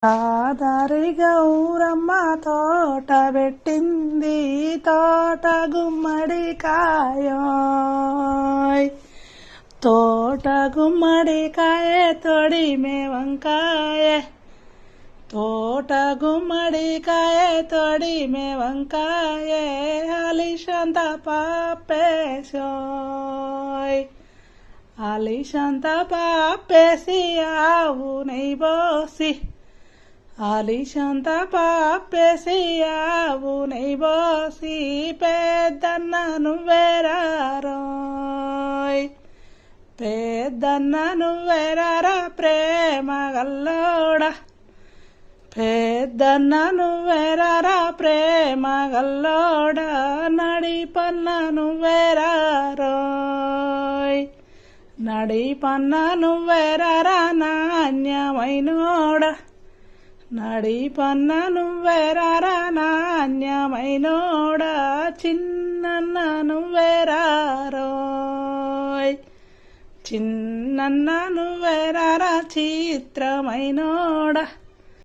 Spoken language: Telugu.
ఆదారి గౌరమ్మ తోట పెట్టింది తోట గుమ్మడికాయోయ్ తోట గుమ్మడికాయ తొడిమే వంకాయ తోట గుమ్మడికాయ తొడిమే వంకాయ అలిశంత పాపేసోయ్ అలిశంత పాపేసి ఆవు నెయ్యి పోసి అలిశంత పాపేసి ఆవు నెయ్యి పోసి పెద్దన్న నువ్వేరారోయ్ పెద్దన్న నువ్వేరారా ప్రేమ గల్లోడ పెద్దన్న నువ్వేరారా ప్రేమ గల్లోడ నడిపన్న నువ్వేరారోయ్ నడిపన్న నువ్వేరారా నాణ్యమైనోడ నడిపన్న నువ్వేరారా నాణ్యమైనోడ చిన్నన్న నువ్వేరారోయ్ చిన్నన్న నువ్వేరారా చిత్రమైనోడ